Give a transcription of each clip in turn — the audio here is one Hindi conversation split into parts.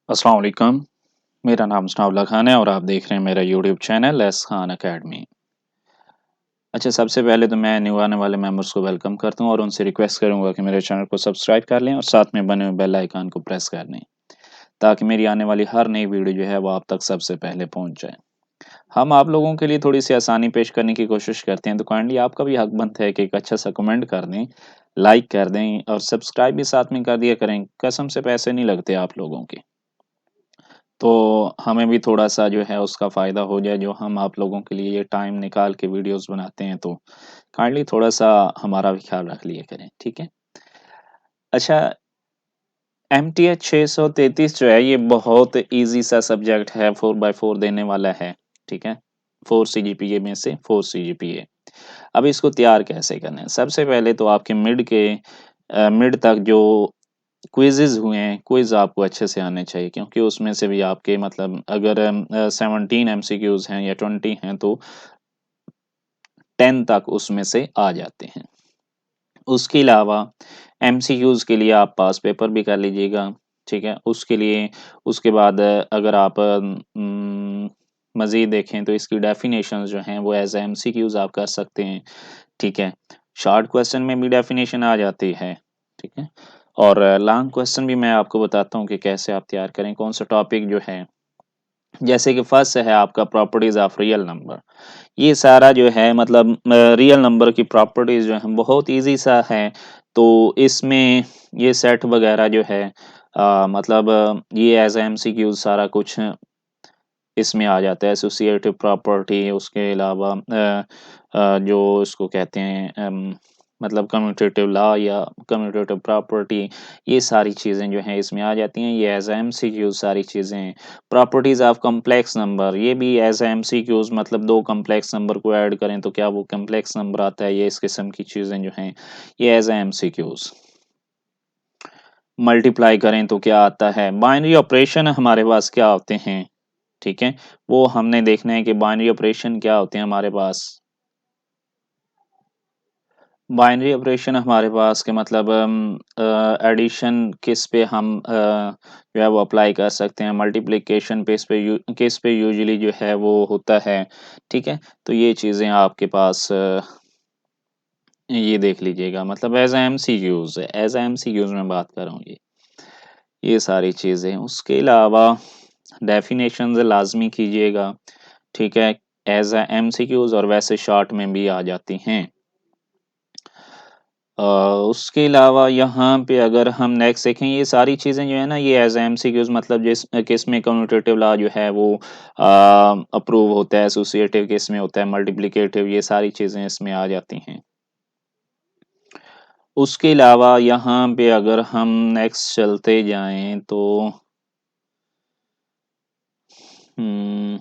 अस्सलाम वालेकुम। मेरा नाम सनाउल्लाह खान है और आप देख रहे हैं मेरा YouTube channel S Khan academy. अच्छा, सबसे पहले तो मैं न्यू आने वाले मेंबर्स को वेलकम करता हूँ और उनसे रिक्वेस्ट करूँगा कि मेरे चैनल को सब्सक्राइब कर लें और साथ में बने हुए बेल आइकन को प्रेस कर लें, ताकि मेरी आने वाली हर नई वीडियो जो है वो आप तक सबसे पहले पहुँच जाए। हम आप लोगों के लिए थोड़ी-सी आसानी पेश करने की कोशिश करते हैं, तो काइंडली आपका भी हक बनता है कि एक अच्छा-सा कमेंट कर दें, लाइक कर दें और सब्सक्राइब भी साथ में कर दिया करें। कसम से पैसे नहीं लगते आप लोगों के। तो हमें भी थोड़ा-सा जो है उसका फ़ायदा हो जाए, जो हम आप लोगों के लिए ये टाइम निकाल के वीडियोज़ बनाते हैं, तो काइंडली थोड़ा-सा हमारा भी ख़्याल रख लिया करें, ठीक है? अच्छा, एमटीएच 633 जो है ये बहुत ईज़ी सा सब्जेक्ट है, 4/4 देने वाला है, ठीक है? 4 सीजीपीए में से 4 सीजीपीए। अब इसको तैयार कैसे करना है? सबसे पहले तो आपके मिड तक जो क्विज़ेज़ हुए हैं, क्विज़ आपको अच्छे से आने चाहिए, क्योंकि उसमें से भी आपके मतलब अगर 17 एमसीक्यूज़ हैं या 20 हैं तो 10 तक उसमें से आ जाते हैं। उसके अलावा एमसीक्यूज़ के लिए आप पास पेपर भी कर लीजिएगा, ठीक है? उसके लिए उसके बाद अगर आप मज़ीद देखें तो इसकी डेफ़िनेशंस जो हैं वो एज़ एमसीक्यूज़ आप कर सकते हैं, ठीक है? शॉर्ट क्वेश्चन में भी डेफ़िनेशन आ जाती है, ठीक है? और लॉन्ग क्वेश्चन भी मैं आपको बताता हूँ कि कैसे आप तैयार करें, कौन-सा टॉपिक जो है, जैसे कि फर्स्ट है आपका प्रॉपर्टीज़ ऑफ रियल नंबर। ये सारा जो है मतलब रियल नंबर की प्रॉपर्टीज़ जो हैं बहुत ईज़ी सा है, तो इसमें ये सेट वगैरह जो है मतलब ये एज़ एमसीक्यूज़ सारा कुछ इसमें आ जाता है। एसोसिएटिव प्रॉपर्टी, उसके अलावा जो इसको कहते हैं मतलब कम्यूटेटिव लॉ या कम्यूटेटिव प्रॉपर्टी, ये सारी चीज़ें जो हैं इसमें आ जाती हैं। ये एज़ एमसीक्यूज़ सारी चीज़ें हैं। प्रॉपर्टीज़ ऑफ कॉम्प्लेक्स नंबर, ये भी एज़ एमसीक्यूज़ मतलब 2 कॉम्प्लेक्स नंबर को ऐड करें तो क्या वो कॉम्प्लेक्स नंबर आता है? ये इस किस्म की चीज़ें जो हैं, ये एज़ एमसीक्यूज़। मल्टीप्लाई करें तो क्या आता है? बाइनरी ऑपरेशन हमारे पास क्या होते हैं? ठीक है? वो हमने देखना है कि बाइनरी ऑपरेशन क्या होते हैं हमारे पास। बाइनरी ऑपरेशन हमारे पास के मतलब एडिशन किस पे हम जो है वो अप्लाई कर सकते हैं, मल्टीप्लिकेशन पे किस पे यूजुअली जो है वो होता है, ठीक है? तो ये चीज़ें आपके पास ये देख लीजिएगा, मतलब एज़ एमसीक्यूज़ मैं बात कर रहा हूँ ये सारी चीज़ें। उसके अलावा डेफ़िनेशंस लाज़मी कीजिएगा, ठीक है? एज़ एमसीक्यूज़ और वैसे शॉर्ट में भी आ जाती हैं। अ, उसके अलावा यहाँ पे अगर हम नेक्स्ट देखें, ये सारी चीज़ें जो है ना ये एज़ एमसीक्यूज़ मतलब जिस केस में कम्यूटेटिव लॉ जो है वो अप्रूव होता है, एसोसिएटिव केस में होता है, मल्टीप्लिकेटिव, ये सारी चीज़ें इसमें आ जाती हैं। उसके अलावा यहाँ पे अगर हम नेक्स्ट चलते जाएँ तो हुँ,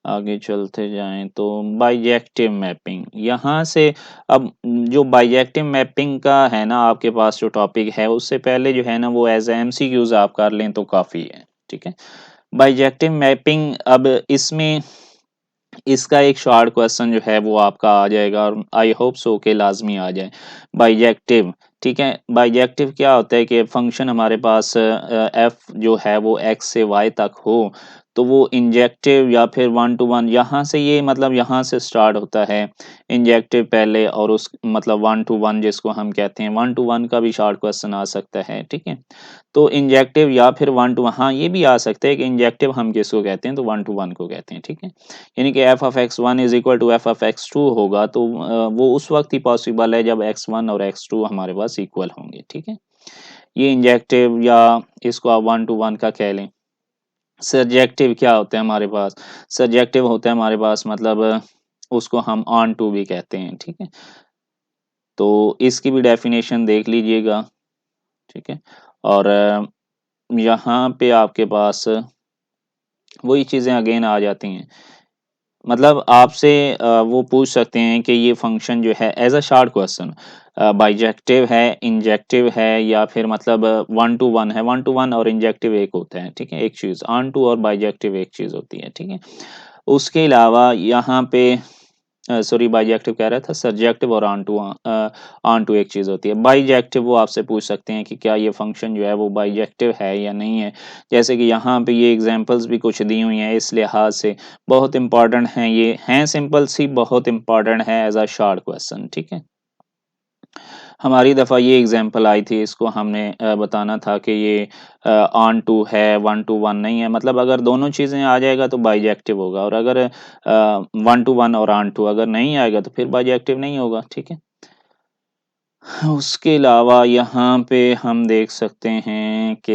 आगे चलते जाएँ तो बाइजेक्टिव मैपिंग, यहाँ से अब जो बाइजेक्टिव मैपिंग का है ना आपके पास जो टॉपिक है, उससे पहले जो है ना वो एज़ एमसीक्यूज़ आप कर लें तो काफ़ी है, ठीक है? बाइजेक्टिव मैपिंग, अब इसमें इसका एक शॉर्ट क्वेश्चन जो है वो आपका आ जाएगा और आई होप सो कि लाज़मी आ जाए। बाइजेक्टिव, ठीक है? बाइजेक्टिव क्या होता है कि फंक्शन हमारे पास एफ जो है वो एक्स से वाई तक हो, तो वो इंजेक्टिव या फिर 1 टू 1 यहाँ से ये मतलब यहाँ से स्टार्ट होता है। इंजेक्टिव पहले और उस मतलब 1 टू 1 जिसको हम कहते हैं, 1 टू 1 का भी शॉर्ट क्वेश्चन आ सकता है, ठीक है? तो इंजेक्टिव या फिर 1 टू, हाँ, ये भी आ सकता है कि इंजेक्टिव हम किसको कहते हैं, तो 1 टू 1 को कहते हैं, ठीक है? यानी कि f of x one is equal to f of x two होगा, तो वो उस वक्त ही पॉसिबल है जब एक्स वन और एक्स टू हमारे पास इक्वल होंगे, ठीक है? ये इंजेक्टिव या इसको आप 1 टू 1 का कह लें। सजेक्टिव क्या होता है हमारे पास? सजेक्टिव होता है हमारे पास मतलब उसको हम ऑन टू भी कहते हैं, ठीक है? तो इसकी भी डेफिनेशन देख लीजिएगा, ठीक है? और यहाँ पे आपके पास वही चीज़ें अगेन आ जाती हैं। मतलब आपसे वो पूछ सकते हैं कि ये फंक्शन जो है as a short question bijective है, इंजेक्टिव है या फिर मतलब 1 टू 1 है। 1 टू 1 और इंजेक्टिव एक होता है, ठीक है? एक चीज़, ऑन टू और बाइजेक्टिव एक चीज़ होती है, ठीक है? उसके अलावा यहाँ पे सॉरी बाइजेक्टिव कह रहा था, सब्जेक्टिव और ऑन टू एक चीज़ होती है। बाइजेक्टिव वो आपसे पूछ सकते हैं कि क्या ये फंक्शन जो है वो बाइजेक्टिव है या नहीं है। जैसे कि यहाँ पे ये एग्जांपल्स भी कुछ दी हुई हैं, इस लिहाज से बहुत इंपॉर्टेंट हैं, ये हैं सिंपल सी, बहुत इंपॉर्टेंट है एज अ शॉर्ट क्वेश्चन। ठीक है, हमारी दफ़ा ये एग्जांपल आई थी, इसको हमने बताना था कि ये ऑन टू है, वन टू वन नहीं है। मतलब अगर दोनों चीज़ें आ जाएगा तो बाइजेक्टिव होगा, और अगर वन टू वन और ऑन टू अगर नहीं आएगा तो फिर बाइजेक्टिव नहीं होगा। ठीक है, उसके अलावा यहाँ पे हम देख सकते हैं कि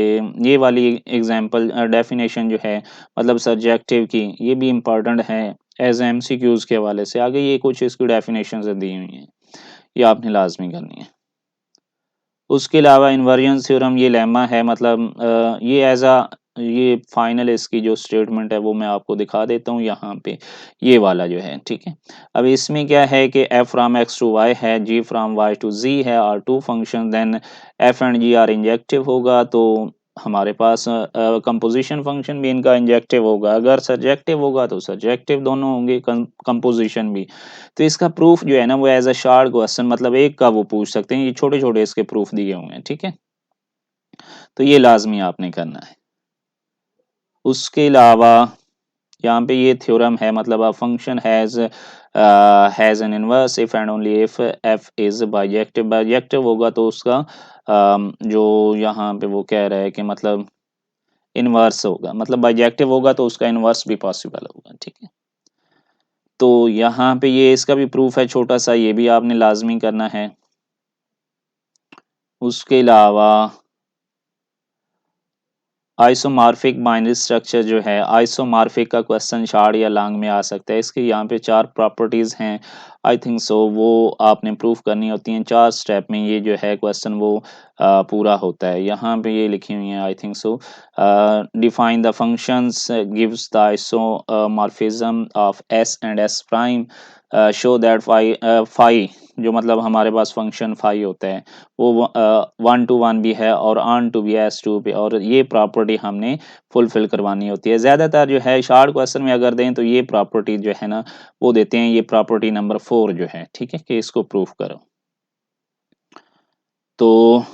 ये वाली एग्जांपल डेफिनेशन जो है, मतलब सब्जेक्टिव की, ये भी इम्पोर्टेंट है एज एमसीक्यूज के हवाले से। आगे ये कुछ इसकी डेफिनेशन दी हुई हैं, ये आपने लाजमी करनी है। उसके अलावा इन्वर्जन थ्योरम ये लेमा है, मतलब ये एज अ ये फाइनल इसकी जो स्टेटमेंट है वो मैं आपको दिखा देता हूँ यहाँ पे, ये वाला जो है। ठीक है, अब इसमें क्या है कि f from x to y है, g from y to g है, are two function, then f and g are injective होगा, तो हमारे पास कंपोजिशन फंक्शन भी इनका इंजेक्टिव होगा। अगर सब्जेक्टिव होगा तो सब्जेक्टिव दोनों होंगे, कंपोजिशन भी। तो इसका प्रूफ जो है ना वो एज अ शार्ट क्वेश्चन, मतलब एक का वो पूछ सकते हैं, ये छोटे छोटे इसके प्रूफ दिए हुए हैं। ठीक है, तो ये लाजमी आपने करना है। उसके अलावा यहाँ पे ये थ्योरम है, मतलब a function has an inverse if and only if F is bijective. Bijective होगा तो उसका जो यहाँ पे वो कह रहा है कि मतलब इनवर्स होगा, मतलब बाइजेक्टिव होगा तो उसका इनवर्स भी पॉसिबल होगा। ठीक है, तो यहाँ पे ये इसका भी प्रूफ है छोटा सा, ये भी आपने लाजमी करना है। उसके अलावा आइसोमॉर्फिक बाइनरी स्ट्रक्चर जो है, आइसोमॉर्फिक का क्वेश्चन शॉर्ट या लॉन्ग में आ सकता है। इसके यहाँ पे 4 प्रॉपर्टीज हैं, आई थिंक सो, वो आपने प्रूफ करनी होती हैं। 4 स्टेप में ये जो है क्वेश्चन वो पूरा होता है। यहाँ पे ये लिखी हुई हैं, I think so, define the functions gives the isomorphism of S and S prime, show that phi जो मतलब हमारे पास फंक्शन फाई होता है वो वन टू वन भी है और ऑन टू भी है, एस टू भी, और ये प्रॉपर्टी हमने फुलफिल करवानी होती है। ज़्यादातर जो है शॉर्ट क्वेश्चन में अगर दें तो ये प्रॉपर्टी जो है ना वो देते हैं, ये प्रॉपर्टी नंबर 4 जो है। ठीक है, कि इसको प्रूफ करो। तो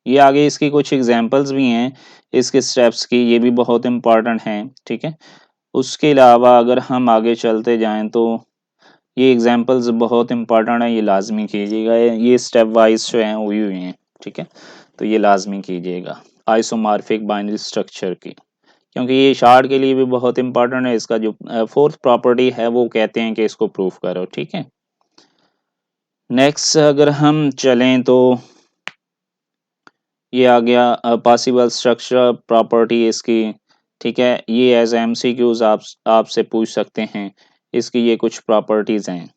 ये आगे इसकी कुछ एग्जांपल्स भी हैं इसके स्टेप्स की, ये भी बहुत इंपॉर्टेंट हैं। ठीक है, उसके अलावा अगर हम आगे चलते जाएं तो ये एग्जांपल्स बहुत इंपॉर्टेंट है, ये लाजमी कीजिएगा। ये स्टेप वाइज जो हैं हुई हुई हैं। ठीक है, तो ये लाजमी कीजिएगा आइसोमॉर्फिक बाइनरी स्ट्रक्चर की, क्योंकि ये शार्ट के लिए भी बहुत इंपॉर्टेंट है। इसका जो फोर्थ प्रॉपर्टी है वो कहते हैं कि इसको प्रूफ करो। ठीक है, नेक्स्ट अगर हम चलें तो ये आ गया पॉसिबल स्ट्रक्चर प्रॉपर्टी इसकी। ठीक है, ये एज एमसीक्यूज आपसे पूछ सकते हैं, इसकी ये कुछ प्रॉपर्टीज हैं।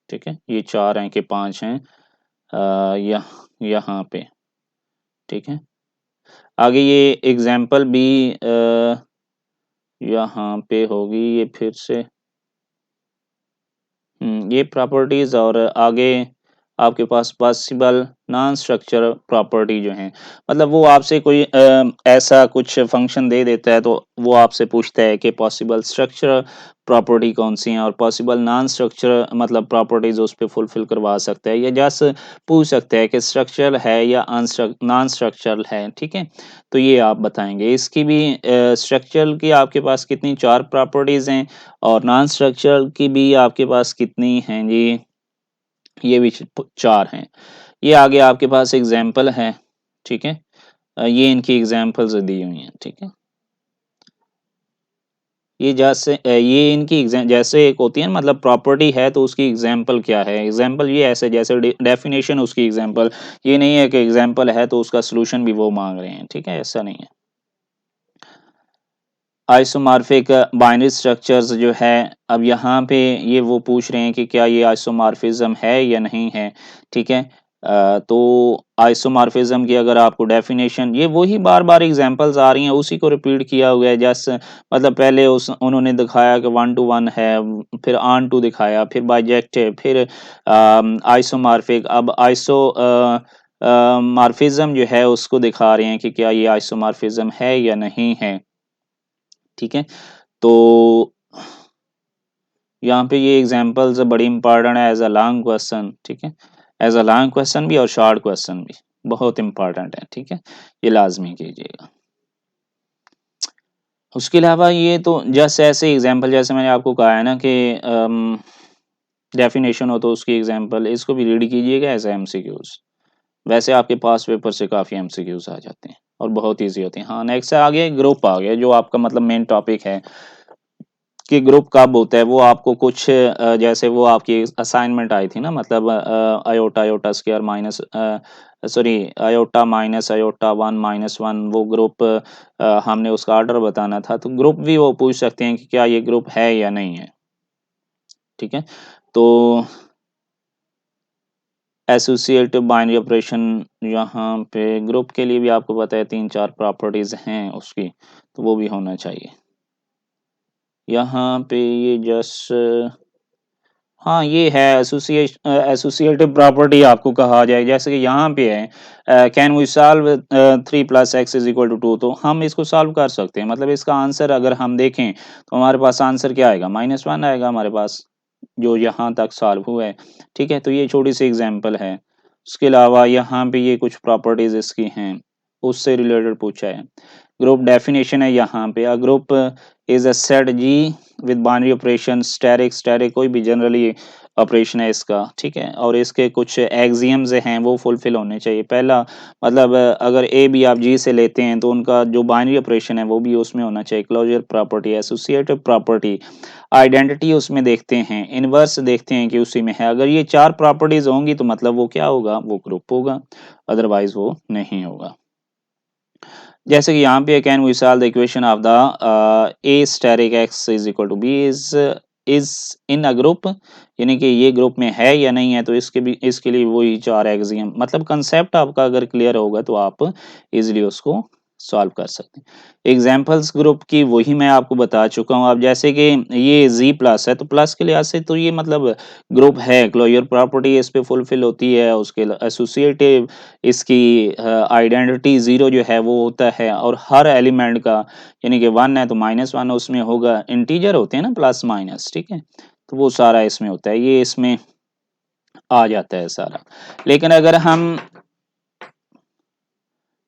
ठीक है, ये 4 हैं कि 5 हैं यहाँ पे। ठीक है, आगे ये एग्जाम्पल भी यहाँ पे होगी, ये फिर से ये प्रॉपर्टीज, और आगे आपके पास पॉसिबल नॉन स्ट्रक्चर प्रॉपर्टी जो है, मतलब वो आपसे कोई ऐसा कुछ फंक्शन दे देता है तो वो आपसे पूछता है कि पॉसिबल स्ट्रक्चर प्रॉपर्टी कौन सी है, और पॉसिबल नॉन स्ट्रक्चर मतलब प्रॉपर्टीज उस पर फुलफिल करवा सकता है, या जस्ट पूछ सकता है कि स्ट्रक्चरल है या नॉन स्ट्रक्चरल है। ठीक है, तो ये आप बताएंगे। इसकी भी स्ट्रक्चरल की आपके पास कितनी 4 प्रॉपर्टीज हैं, और नॉन स्ट्रक्चरल की भी आपके पास कितनी हैं जी, ये भी 4 हैं। ये आगे आपके पास एग्जाम्पल है। ठीक है, ये इनकी एग्जाम्पल्स दी हुई हैं। ठीक है, ये जैसे ये इनकी एग्जाम जैसे एक होती है ना, मतलब प्रॉपर्टी है तो उसकी एग्जाम्पल क्या है, एग्जाम्पल ये ऐसे जैसे डेफिनेशन उसकी एग्जाम्पल, ये नहीं है कि एग्जाम्पल है तो उसका सलूशन भी वो मांग रहे हैं। ठीक है, ऐसा नहीं है। आइसोमॉर्फिक बाइनरी स्ट्रक्चर्स जो है, अब यहाँ पे ये वो पूछ रहे हैं कि क्या ये आइसोमॉर्फिज्म है या नहीं है। ठीक है, तो आइसोमॉर्फिज्म की अगर आपको डेफिनेशन, ये वही बार बार एग्जांपल्स आ रही हैं, उसी को रिपीट किया हुआ है। जस्ट मतलब पहले उस उन्होंने दिखाया कि वन टू वन है, फिर ऑन टू दिखाया, फिर बाइजेक्टिव, फिर आइसोमॉर्फिक, अब मॉर्फिज्म जो है उसको दिखा रहे हैं कि क्या ये आइसोमॉर्फिज्म है या नहीं है। ठीक है, तो यहाँ पे ये एग्जांपल्स बड़ी इंपॉर्टेंट है एज अ लॉन्ग क्वेश्चन, ठीक है, एज अ लॉन्ग क्वेश्चन भी और शॉर्ट क्वेश्चन भी बहुत इंपॉर्टेंट है, ठीक है, ये लाजमी कीजिएगा। उसके अलावा ये तो जस्ट ऐसे एग्जांपल जैसे मैंने आपको कहा है ना कि डेफिनेशन हो तो उसकी एग्जांपल इसको भी रीड कीजिएगा एज एमसीक्यूज। वैसे आपके पास पेपर से काफ़ी एमसीक्यूज आ जाते हैं और बहुत इजी होते हैं। हाँ, नेक्स्ट आ गया ग्रुप, आ गया जो आपका मतलब मेन टॉपिक है कि ग्रुप कब होता है। वो आपको कुछ जैसे वो आपकी असाइनमेंट आई थी ना, मतलब iota iota square minus sorry iota minus iota one minus one, वो ग्रुप हमने उसका ऑर्डर बताना था। तो ग्रुप भी वो पूछ सकते हैं कि क्या ये ग्रुप है या नहीं है, ठीक है। तो एसोसिएटिव बाइनरी ऑपरेशन, यहाँ पे ग्रुप के लिए भी आपको पता है 3-4 प्रॉपर्टीज हैं उसकी, तो वो भी होना चाहिए। यहाँ पे ये जस्ट हाँ, ये है एसोसिएटिव प्रॉपर्टी आपको कहा जाए, जैसे कि यहाँ पे है कैन वी सॉल्व 3 + x = 2, तो हम इसको सॉल्व कर सकते हैं। मतलब इसका आंसर अगर हम देखें तो हमारे पास आंसर क्या आएगा, -1 आएगा हमारे पास, जो यहाँ तक सॉल्व हुआ है, ठीक है। तो ये छोटी सी एग्जांपल है। उसके अलावा यहाँ पे ये कुछ प्रॉपर्टीज इसकी हैं, उससे रिलेटेड पूछा है। ग्रुप डेफिनेशन है यहाँ पे, a group is a set G with binary operation, static static कोई भी जनरली ऑपरेशन है इसका, ठीक है। और इसके कुछ एक्सियम्स हैं वो फुलफिल होने चाहिए। पहला मतलब अगर ए बी आप जी से लेते हैं तो उनका जो बाइनरी ऑपरेशन है वो भी उसमें होना चाहिए। Closure property, associative property, identity उसमें देखते हैं, इनवर्स देखते हैं कि उसी में है। अगर ये 4 प्रॉपर्टीज होंगी तो मतलब वो क्या होगा, वो ग्रुप होगा, अदरवाइज वो नहीं होगा। जैसे कि यहाँ पे can we solve the equation of the a static x is equal to b is in a group, यानी कि ये ग्रुप में है या नहीं है। तो इसके लिए वही 4 एक्सियम, मतलब कंसेप्ट आपका अगर क्लियर होगा तो आप इजीली उसको सॉल्व कर सकते हैं। एग्जांपल्स ग्रुप की वही मैं आपको बता चुका हूँ। अब जैसे कि ये जी प्लस है तो प्लस के लिहाज से तो ये मतलब ग्रुप है, क्लोजर प्रॉपर्टी इस पे फुलफिल होती है। उसके एसोसिएटिव इसकी आइडेंटिटी ज़ीरो जो है वो होता है, और हर एलिमेंट का यानी कि 1 है तो -1 उसमें होगा। इंटीजर होते हैं ना प्लस माइनस, ठीक है, तो वो सारा इसमें होता है, ये इसमें आ जाता है सारा। लेकिन अगर हम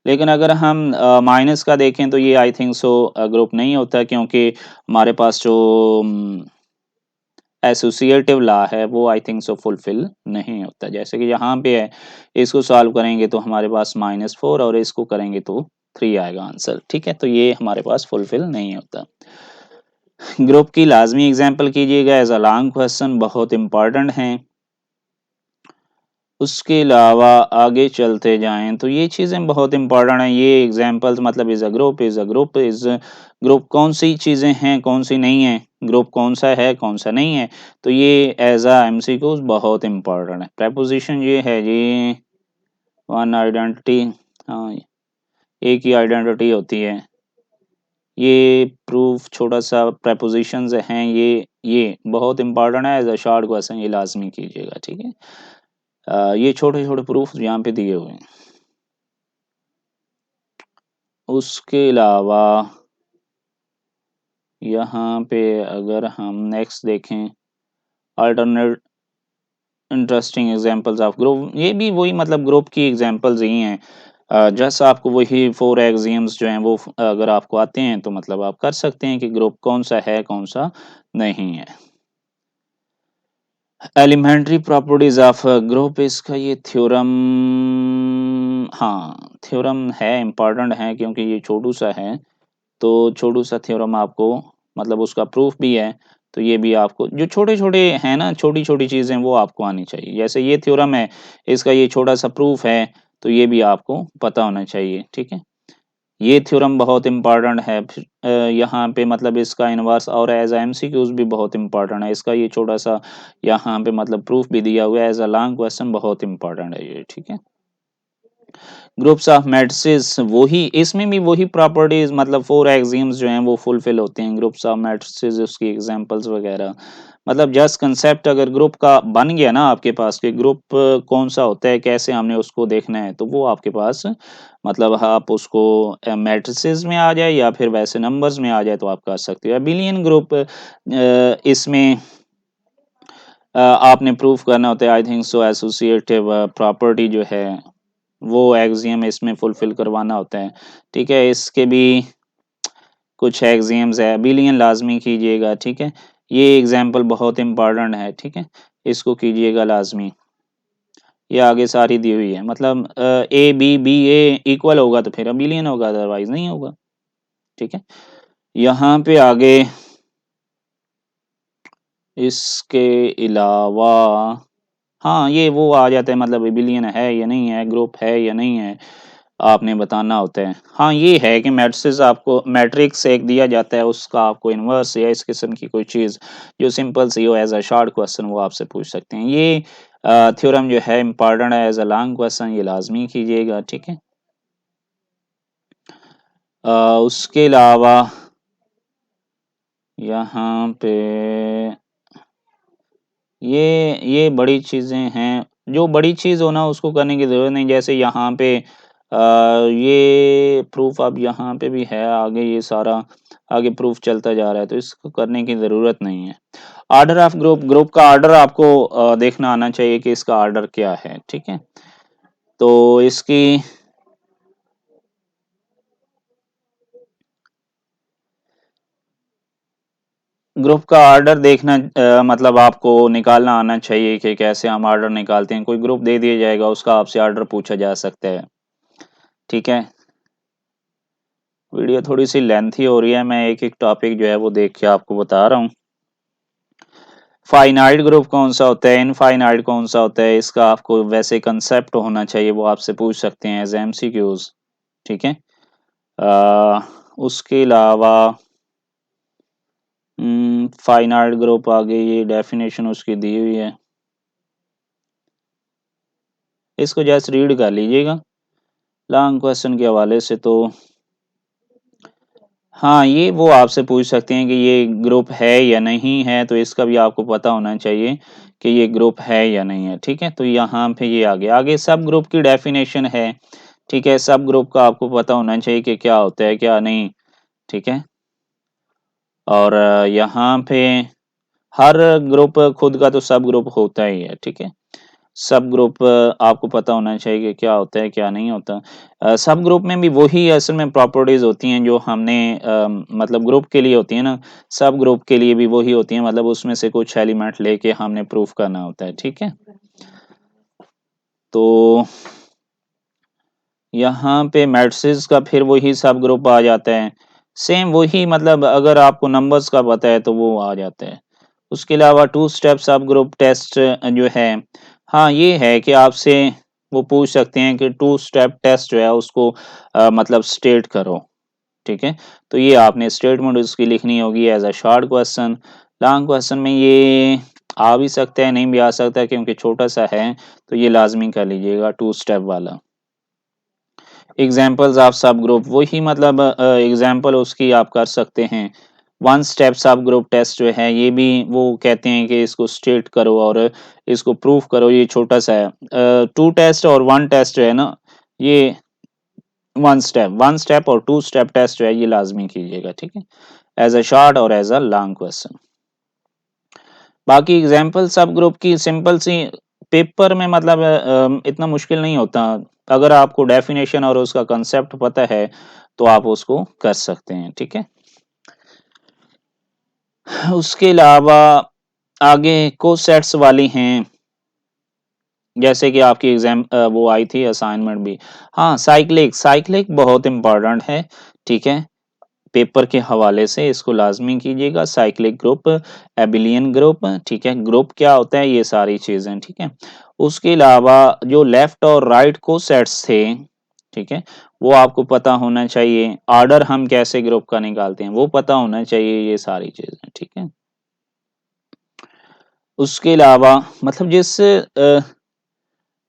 लेकिन अगर हम माइनस का देखें तो ये आई थिंक सो ग्रुप नहीं होता, क्योंकि हमारे पास जो एसोसिएटिव लॉ है वो आई थिंक सो फुलफिल नहीं होता। जैसे कि यहाँ पे है, इसको सॉल्व करेंगे तो हमारे पास -4 और इसको करेंगे तो 3 आएगा आंसर, ठीक है। तो ये हमारे पास फुलफिल नहीं होता। ग्रुप की लाजमी एग्जांपल कीजिएगा एज अ लॉन्ग क्वेश्चन, बहुत इंपॉर्टेंट हैं। उसके अलावा आगे चलते जाएं तो ये चीज़ें बहुत इंपॉर्टेंट हैं। ये एग्जांपल्स मतलब इज़ ग्रुप कौन सी चीज़ें हैं कौन सी नहीं है, ग्रुप कौन सा है कौन सा नहीं है। तो ये एज अ एमसीक्यूज बहुत इंपॉर्टेंट है। प्रेपोजिशन ये है जी, वन आइडेंटिटी, हाँ, एक ही आइडेंटिटी होती है। ये प्रूफ छोटा सा प्रेपोजिशंस हैं, ये बहुत इंपॉर्टेंट है। एज अ शॉर्ट क्वेश्चन ये लाजमी कीजिएगा, ठीक है। ये छोटे छोटे प्रूफ यहाँ पे दिए हुए हैं। उसके अलावा यहाँ पे अगर हम नेक्स्ट देखें, alternate interesting examples of group, ये भी वही मतलब ग्रुप की एग्जांपल्स ही हैं। जस्ट आपको वही 4 एक्सियम्स जो हैं वो अगर आपको आते हैं तो मतलब आप कर सकते हैं कि ग्रुप कौन सा है कौन सा नहीं है। एलिमेंट्री प्रॉपर्टीज ऑफ ग्रुप, इसका ये थ्योरम, हाँ थ्योरम है, इम्पोर्टेंट है क्योंकि ये छोटू सा है। तो छोटू सा थ्योरम आपको मतलब उसका प्रूफ भी है। तो ये भी आपको जो छोटे छोटे हैं ना, छोटी छोटी चीज़ें वो आपको आनी चाहिए। जैसे ये थ्योरम है, इसका ये छोटा सा प्रूफ है, तो ये भी आपको पता होना चाहिए, ठीक है। ये थ्योरम बहुत इंपॉर्टेंट है। फिर यहाँ पे मतलब इसका इनवर्स और एज एमसीक्यूज भी बहुत इंपॉर्टेंट है। इसका ये छोटा सा यहाँ पे मतलब प्रूफ भी दिया हुआ है। एज अ लॉन्ग क्वेश्चन बहुत इंपॉर्टेंट है ये, ठीक है। ग्रुप्स ऑफ मैट्रिसेस, वही इसमें भी वही प्रॉपर्टीज मतलब 4 एक्सियम्स जो हैं वो फुलफिल होते हैं। ग्रुप्स ऑफ मैट्रिसेस उसकी एग्जांपल्स वगैरह, मतलब जस्ट कंसेप्ट अगर ग्रुप का बन गया ना आपके पास कि ग्रुप कौन सा होता है, कैसे हमने उसको देखना है, तो वो आपके पास मतलब आप उसको मैट्रिसेस में आ जाए या फिर वैसे नंबर्स में आ जाए तो आप कर सकते हो। बिलियन ग्रुप इसमें आपने प्रूफ करना होता है आई थिंक सो एसोसिएटिव प्रॉपर्टी जो है वो एक्सियम इसमें फुलफिल करवाना होता है। ठीक है, इसके भी कुछ एक्सियम्स है, बिलियन लाजमी कीजिएगा। ठीक है, ये एग्जांपल बहुत इंपॉर्टेंट है। ठीक है, इसको कीजिएगा लाजमी। ये आगे सारी दी हुई है, मतलब a b b a equal होगा तो फिर बिलियन होगा, अदरवाइज नहीं होगा। ठीक है, यहाँ पे आगे इसके अलावा हाँ ये वो आ जाता है, मतलब बिलियन है या नहीं है, ग्रुप है या नहीं है, आपने बताना होता है। हाँ ये है कि मैट्रिक्स आपको मैट्रिक्स एक दिया जाता है, उसका आपको इन्वर्स या इस किस्म की कोई चीज़ जो सिंपल सी हो एज अ शॉर्ट क्वेश्चन वो आपसे पूछ सकते हैं। ये थ्योरम जो है इम्पॉर्टेंट है एज अ लॉन्ग क्वेश्चन, ये लाजमी कीजिएगा। ठीक है, उसके अलावा यहाँ पे ये बड़ी चीज़ें हैं, जो बड़ी चीज़ हो ना उसको करने की ज़रूरत नहीं। जैसे यहाँ पे ये प्रूफ अब यहाँ पे भी है, आगे ये सारा आगे प्रूफ चलता जा रहा है, तो इसको करने की ज़रूरत नहीं है। ऑर्डर ऑफ ग्रुप, ग्रुप का ऑर्डर आपको देखना आना चाहिए कि इसका ऑर्डर क्या है। ठीक है, तो इसकी ग्रुप का ऑर्डर देखना मतलब आपको निकालना आना चाहिए कि कैसे हम ऑर्डर निकालते हैं। कोई ग्रुप दे दिया जाएगा, उसका आपसे ऑर्डर पूछा जा सकता है। ठीक है, वीडियो थोड़ी सी लेंथी हो रही है, मैं एक एक टॉपिक जो है वो देख के आपको बता रहा हूँ। फाइनाइट ग्रुप कौन सा होता है, इनफाइनाइट कौन सा होता है, इसका आपको वैसे कंसेप्ट होना चाहिए, वो आपसे पूछ सकते हैं एज एमसीक्यूज। ठीक है, उसके अलावा फाइनाइट ग्रुप आगे ये डेफिनेशन उसकी दी हुई है, इसको जस्ट रीड कर लीजिएगा लॉन्ग क्वेश्चन के हवाले से। तो हाँ ये वो आपसे पूछ सकते हैं कि ये ग्रुप है या नहीं है, तो इसका भी आपको पता होना चाहिए कि ये ग्रुप है या नहीं है। ठीक है, तो यहाँ पे ये आगे आगे सब ग्रुप की डेफिनेशन है। ठीक है, सब ग्रुप का आपको पता होना चाहिए कि क्या होता है क्या नहीं। ठीक है, और यहाँ पे हर ग्रुप खुद का तो सब ग्रुप होता ही है। ठीक है, सब ग्रुप आपको पता होना चाहिए कि क्या होता है क्या नहीं होता। सब ग्रुप में भी वही असल में प्रॉपर्टीज होती हैं जो हमने मतलब ग्रुप के लिए होती है ना, सब ग्रुप के लिए भी वही होती हैं, मतलब उसमें से कुछ एलिमेंट लेके हमने प्रूफ करना होता है। ठीक है, तो यहाँ पे मैट्रिक्स का फिर वही सब ग्रुप आ जाता है, सेम वही, मतलब अगर आपको नंबर्स का पता है तो वो आ जाता है। उसके अलावा टू स्टेप सब ग्रुप टेस्ट जो है, हाँ ये है कि आपसे वो पूछ सकते हैं कि टू स्टेप टेस्ट जो है उसको मतलब स्टेट करो। ठीक है, तो ये आपने स्टेटमेंट उसकी लिखनी होगी as a short question. Long question में ये आ भी सकता है नहीं भी आ सकता है, क्योंकि छोटा सा है, तो ये लाजमी कर लीजिएगा टू स्टेप वाला। एग्जाम्पल्स ऑफ सब ग्रुप, वही मतलब एग्जाम्पल उसकी आप कर सकते हैं। वन स्टेप सब ग्रुप टेस्ट जो है ये भी वो कहते हैं कि इसको स्टेट करो और इसको प्रूफ करो, ये छोटा सा है। टू टेस्ट और वन टेस्ट जो है ना, ये वन स्टेप और टू स्टेप टेस्ट जो है ये लाजमी कीजिएगा। ठीक है, एज अ शॉर्ट और एज अ लॉन्ग क्वेश्चन। बाकी एग्जाम्पल सब ग्रुप की सिंपल सी, पेपर में मतलब इतना मुश्किल नहीं होता, अगर आपको डेफिनेशन और उसका कंसेप्ट पता है तो आप उसको कर सकते हैं। ठीक है, उसके अलावा आगे कोसेट्स वाली हैं, जैसे कि आपकी एग्जाम वो आई थी असाइनमेंट भी। हाँ साइक्लिक, साइक्लिक बहुत इंपॉर्टेंट है। ठीक है, पेपर के हवाले से इसको लाजमी कीजिएगा, साइक्लिक ग्रुप, एबिलियन ग्रुप। ठीक है, ग्रुप क्या होता है, ये सारी चीजें। ठीक है, उसके अलावा जो लेफ्ट और राइट को सेट्स थे, ठीक है, वो आपको पता होना चाहिए। ऑर्डर हम कैसे ग्रुप का निकालते हैं वो पता होना चाहिए, ये सारी चीजें। ठीक है, उसके अलावा मतलब जिस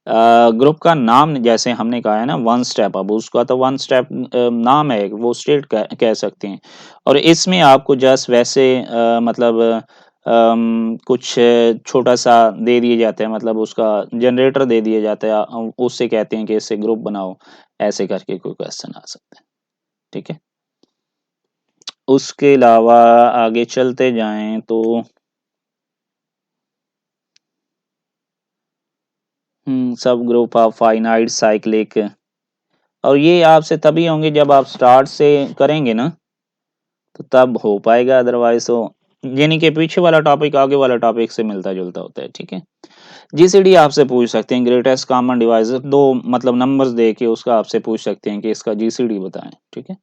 ग्रुप का नाम जैसे हमने कहा है ना वन स्टेप, अब उसका तो वन स्टेप नाम है, वो स्टेट कह सकते हैं। और इसमें आपको जस्ट वैसे मतलब कुछ छोटा सा दे दिया जाता है, मतलब उसका जनरेटर दे दिया जाता है, उससे कहते हैं कि इससे ग्रुप बनाओ, ऐसे करके कोई क्वेश्चन आ सकता है। ठीक है, उसके अलावा आगे चलते जाएं तो सब ग्रुप ऑफ फाइनाइट साइक्लिक, और ये आपसे तभी होंगे जब आप स्टार्ट से करेंगे ना, तो तब हो पाएगा, अदरवाइज तो यानी कि पीछे वाला टॉपिक आगे वाला टॉपिक से मिलता जुलता होता है, ठीक है। जीसीडी आपसे पूछ सकते हैं, ग्रेटेस्ट कॉमन डिवाइसर, दो मतलब नंबर्स दे के उसका आपसे पूछ सकते हैं कि इसका जीसीडी बताएं, ठीक है।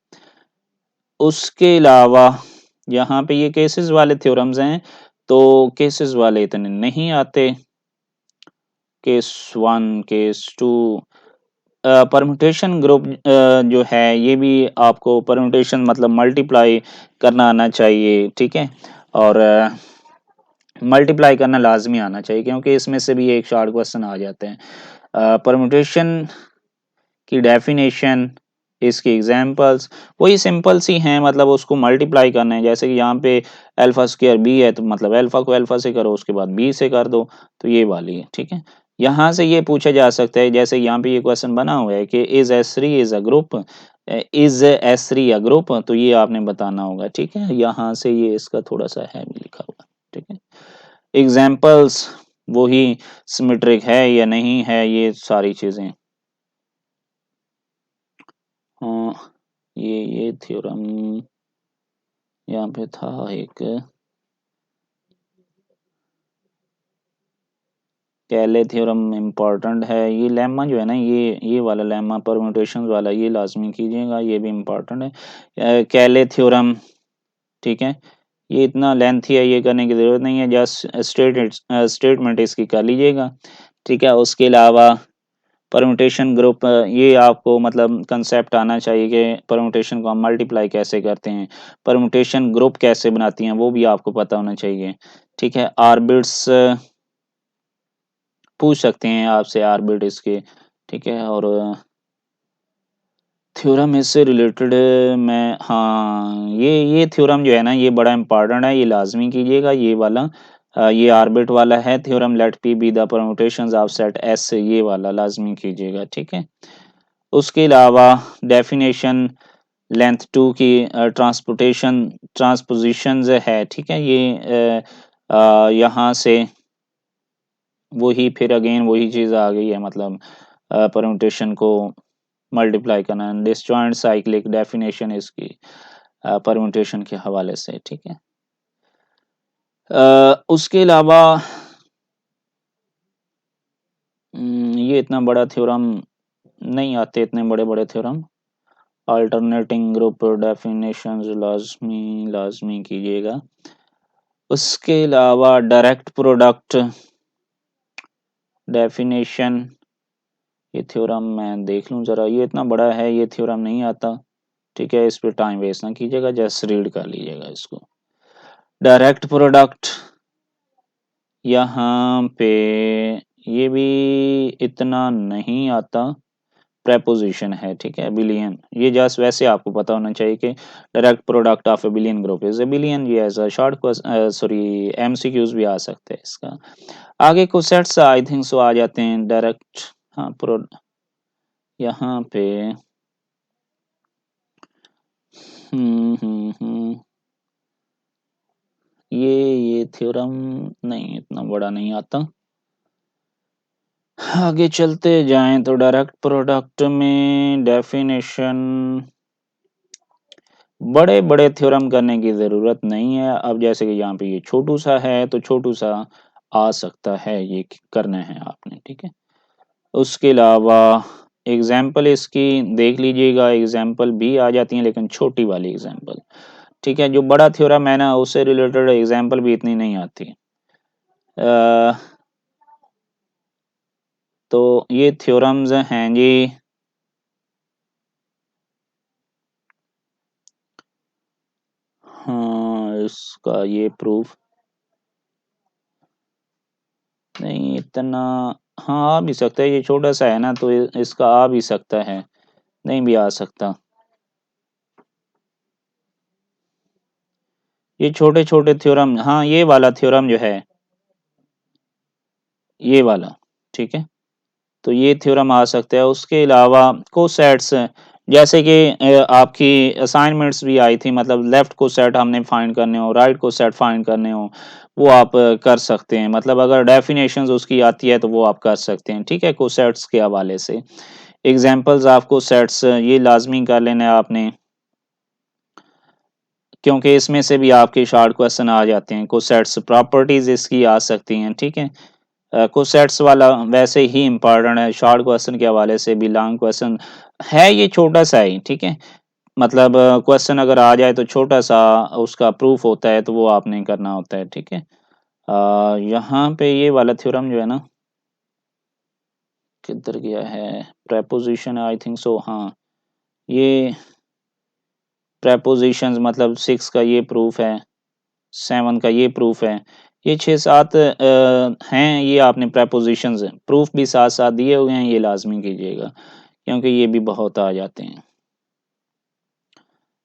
उसके अलावा यहाँ पे ये केसेस वाले थ्योरम्स हैं, तो केसेस वाले इतने नहीं आते। Case one, case two, permutation group जो है ये भी आपको परम्यूटेशन मतलब मल्टीप्लाई करना आना चाहिए, ठीक है। और मल्टीप्लाई करना लाजमी आना चाहिए, क्योंकि इसमें से भी एक शॉर्ट क्वेश्चन आ जाते हैं। परम्यूटेशन की डेफिनेशन, इसकी एग्जांपल्स वही सिंपल सी हैं, मतलब उसको मल्टीप्लाई करना है। जैसे कि यहाँ पे अल्फा स्क्वायर बी है, तो मतलब अल्फा को अल्फा से करो, उसके बाद बी से कर दो, तो ये वाली है, ठीक है। यहाँ से ये पूछा जा सकता है, जैसे यहाँ पे ये क्वेश्चन बना हुआ है कि is S three is a group, is S three a group, तो ये आपने बताना होगा, ठीक है। यहाँ से ये इसका थोड़ा सा है भी लिखा हुआ, ठीक है। एग्जाम्पल्स वही सिमेट्रिक है या नहीं है, ये सारी चीजें। हाँ, ये थ्योरम यहाँ पे था एक, कैले थ्योरम इम्पोर्टेंट है। ये लेमा जो है ना, ये वाला लेमा परम्यूटेशन वाला, ये लाजमी कीजिएगा, ये भी इम्पोर्टेंट है। कैले थ्योरम, ठीक है। ये इतना लेंथी है, ये करने की ज़रूरत नहीं है, जस्ट स्टेटमेंट इसकी कर लीजिएगा, ठीक है। उसके अलावा परम्यूटेशन ग्रुप, ये आपको मतलब कंसेप्ट आना चाहिए कि परम्यूटेशन को हम मल्टीप्लाई कैसे करते हैं, परम्यूटेशन ग्रुप कैसे बनाती हैं, वो भी आपको पता होना चाहिए, ठीक है। आर्बिट्स पूछ सकते हैं आपसे, आर्बिट इसके, ठीक है। और थ्योरम इससे रिलेटेड, मैं हाँ, ये थ्योरम जो है ना, ये बड़ा इंपॉर्टेंट है, ये लाजमी कीजिएगा, ये वाला। ये आर्बिट वाला है theorem, let p be the permutations of set S, ये वाला लाजमी कीजिएगा, ठीक है। उसके अलावा डेफिनेशन लेंथ टू की, ट्रांसपोजिशन है, ठीक है। ये यहाँ से वही फिर अगेन वही चीज़ आ गई है, मतलब परम्यूटेशन को मल्टीप्लाई करना, डिसजॉइंट साइक्लिक डेफिनेशन इसकी परम्यूटेशन के हवाले से, ठीक है। उसके अलावा ये इतना बड़ा थ्योरम नहीं आते, इतने बड़े बड़े थ्योरम। अल्टरनेटिंग ग्रुप डेफिनेशंस लाजमी लाजमी कीजिएगा। उसके अलावा डायरेक्ट प्रोडक्ट डेफिनेशन, ये थ्योरम मैं देख लूँ ज़रा, ये इतना बड़ा है, ये थ्योरम नहीं आता, ठीक है। इस पे टाइम वेस्ट ना कीजिएगा, जस्ट रीड कर लीजिएगा इसको। डायरेक्ट प्रोडक्ट यहाँ पे ये भी इतना नहीं आता, प्रेपोजिशन है, ठीक है। बिलियन, ये जस्ट वैसे आपको पता होना चाहिए कि direct product of a billion group is a billion, ये as a short sorry MCQs भी आ सकते हैं इसका। आगे कुछ सेट्स आई थिंक सो आ जाते हैं डायरेक्ट। हाँ, प्रो यहाँ पे ये थ्योरम नहीं, इतना बड़ा नहीं आता। आगे चलते जाएं तो डायरेक्ट प्रोडक्ट में डेफिनेशन, बड़े बड़े थ्योरम करने की ज़रूरत नहीं है। अब जैसे कि यहाँ पे ये छोटू सा है, तो छोटू सा आ सकता है, ये करना है आपने, ठीक है। उसके अलावा एग्जाम्पल इसकी देख लीजिएगा, एग्जाम्पल भी आ जाती हैं, लेकिन छोटी वाली एग्जाम्पल, ठीक है। जो बड़ा थ्योरम है ना, उससे रिलेटेड एग्जाम्पल भी इतनी नहीं आती। तो ये थ्योरम्स हैं जी, हाँ, इसका ये प्रूफ नहीं इतना, हाँ आ भी सकता है, ये छोटा सा है ना, तो इसका आ भी सकता है, नहीं भी आ सकता। ये छोटे छोटे थ्योरम, हाँ ये वाला थ्योरम जो है, ये वाला, ठीक है। तो ये थ्योरम आ सकता है। उसके अलावा कोसेट्स जैसे कि आपकी असाइनमेंट्स भी आई थी, मतलब लेफ्ट को सेट हमने फाइंड करने हो, राइट को सेट फाइंड करने हो, वो आप कर सकते हैं। मतलब अगर डेफिनेशंस उसकी आती है तो वो आप कर सकते हैं, ठीक है, कोसेट्स के हवाले से। एग्जांपल्स आपको सेट्स ये लाजमी कर लेना है आपने, क्योंकि इसमें से भी आपके शॉर्ट क्वेश्चन आ जाते हैं। कोसेट्स प्रॉपर्टीज इसकी आ सकती हैं, ठीक है। कोसेट्स वाला वैसे ही इम्पोर्टेंट है, शॉर्ट क्वेश्चन के हवाले से भी। लॉन्ग क्वेश्चन है ये छोटा सा ही, ठीक है। मतलब क्वेश्चन अगर आ जाए तो छोटा सा उसका प्रूफ होता है, तो वो आपने करना होता है, ठीक है। यहाँ पे ये वाला थ्योरम जो है ना, किधर गया है, प्रेपोजिशन आई थिंक सो, हाँ, ये प्रेपोजिशंस मतलब 6 का ये प्रूफ है, 7 का ये प्रूफ है, ये 6-7 हैं, ये आपने प्रेपोजिशंस प्रूफ भी साथ साथ दिए हुए हैं, ये लाजमी कीजिएगा, क्योंकि ये भी बहुत आ जाते हैं।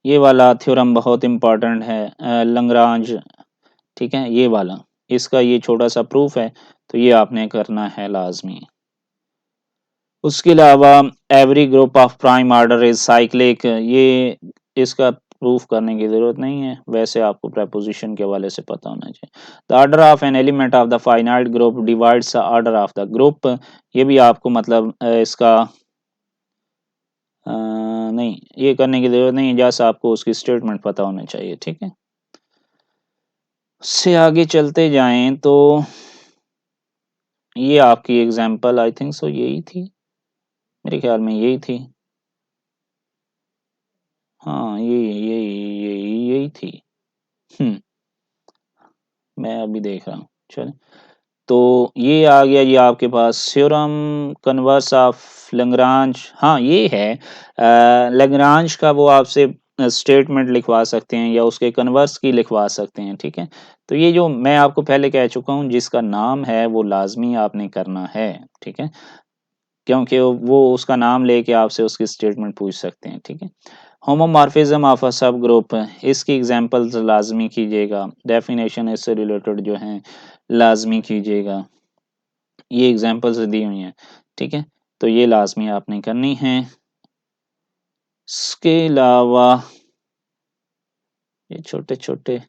ये वाला थ्योरम बहुत इंपॉर्टेंट है, लंग्रांज, ठीक है, ये वाला, इसका ये छोटा सा प्रूफ है, तो ये आपने करना है लाजमी। उसके अलावा every group of prime order is cyclic, ये इसका प्रूफ करने की जरूरत नहीं है, वैसे आपको प्रेपोजिशन के हवाले से पता होना चाहिए। The order of an element of the finite group divides the order of the group, ये भी आपको मतलब इसका नहीं, ये करने की जरूरत नहीं है, जैसा आपको उसकी स्टेटमेंट पता होना चाहिए, ठीक है। उससे आगे चलते जाएं तो ये आपकी एग्जांपल आई थिंक सो यही थी, मेरे ख्याल में यही थी, हाँ यही थी। हम्म, मैं अभी देख रहा हूँ, चल। तो ये आ गया जी आपके पास थ्योरम कन्वर्स ऑफ लैग्रांज, हाँ ये है, लैग्रांज का वो आपसे स्टेटमेंट लिखवा सकते हैं या उसके कन्वर्स की लिखवा सकते हैं, ठीक है। तो ये जो मैं आपको पहले कह चुका हूँ, जिसका नाम है वो लाजमी आपने करना है, ठीक है, क्योंकि वो उसका नाम लेके आपसे उसकी स्टेटमेंट पूछ सकते हैं, ठीक है। होमोमॉर्फिज्म ऑफ अ सब ग्रुप, इसकी एग्जांपल्स लाजमी कीजिएगा, डेफिनेशन इससे रिलेटेड जो हैं लाजमी कीजिएगा, ये एग्जांपल्स दी हुई हैं, ठीक है। तो ये लाजमी आपने करनी है। इसके अलावा ये छोटे छोटे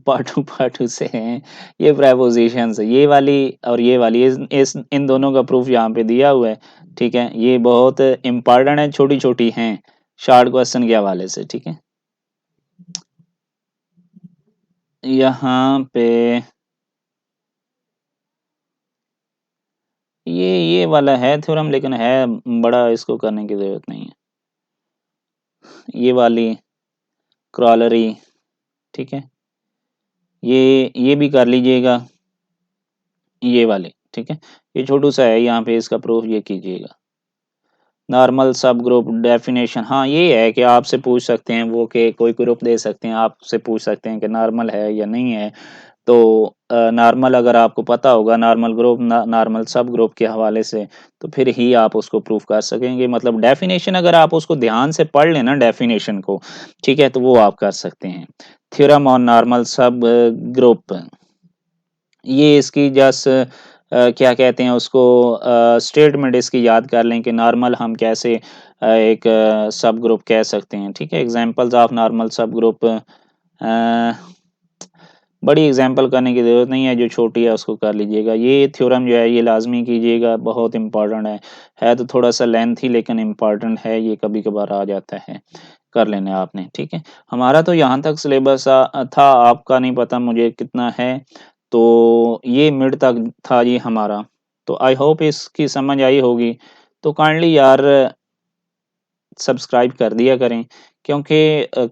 पार्टू पार्टू से हैं, ये प्रेपोजिशंस, ये वाली और ये वाली, इस इन दोनों का प्रूफ यहाँ पे दिया हुआ है, ठीक है। ये बहुत इंपॉर्टेंट है, छोटी छोटी हैं शॉर्ट क्वेश्चन के हवाले से, ठीक है। यहाँ पे ये वाला है थ्योरम, लेकिन है बड़ा, इसको करने की जरूरत नहीं है। ये वाली क्रॉलरी, ठीक है, ये भी कर लीजिएगा, ये वाले, ठीक है। ये छोटू सा है, यहाँ पे इसका प्रूफ ये कीजिएगा। नॉर्मल सब ग्रुप डेफिनेशन, हाँ ये है कि आपसे पूछ सकते हैं वो, कि कोई ग्रुप दे सकते हैं, आपसे पूछ सकते हैं कि नॉर्मल है या नहीं है। तो नॉर्मल अगर आपको पता होगा, नॉर्मल ग्रुप नॉर्मल सब ग्रुप के हवाले से, तो फिर ही आप उसको प्रूफ कर सकेंगे। मतलब डेफिनेशन अगर आप उसको ध्यान से पढ़ लेना डेफिनेशन को, ठीक है, तो वो आप कर सकते हैं। थ्योरम ऑन नॉर्मल सब ग्रुप, ये इसकी जस्ट क्या कहते हैं उसको, स्टेटमेंट इसकी याद कर लें कि नॉर्मल हम कैसे एक सब ग्रुप कह सकते हैं, ठीक है। एग्जांपल्स ऑफ नॉर्मल सब ग्रुप, बड़ी एग्जांपल करने की ज़रूरत नहीं है, जो छोटी है उसको कर लीजिएगा। ये थ्योरम जो है ये लाजमी कीजिएगा, बहुत इंपॉर्टेंट है तो थोड़ा सा लेंथी, लेकिन इम्पॉर्टेंट है, ये कभी कभार आ जाता है, कर लेना आपने, ठीक है। हमारा तो यहाँ तक सिलेबस था, आपका नहीं पता मुझे कितना है, तो ये मिड तक था जी हमारा। तो आई होप इसकी समझ आई होगी। तो काइंडली यार सब्सक्राइब कर दिया करें, क्योंकि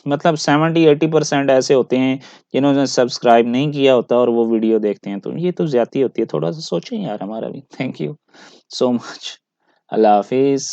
मतलब 70-80% ऐसे होते हैं जिन्होंने सब्सक्राइब नहीं किया होता और वो वीडियो देखते हैं, तो ये तो ज्यादती होती है, थोड़ा सा सोचें यार हमारा भी। Thank you so much, Allah Hafiz.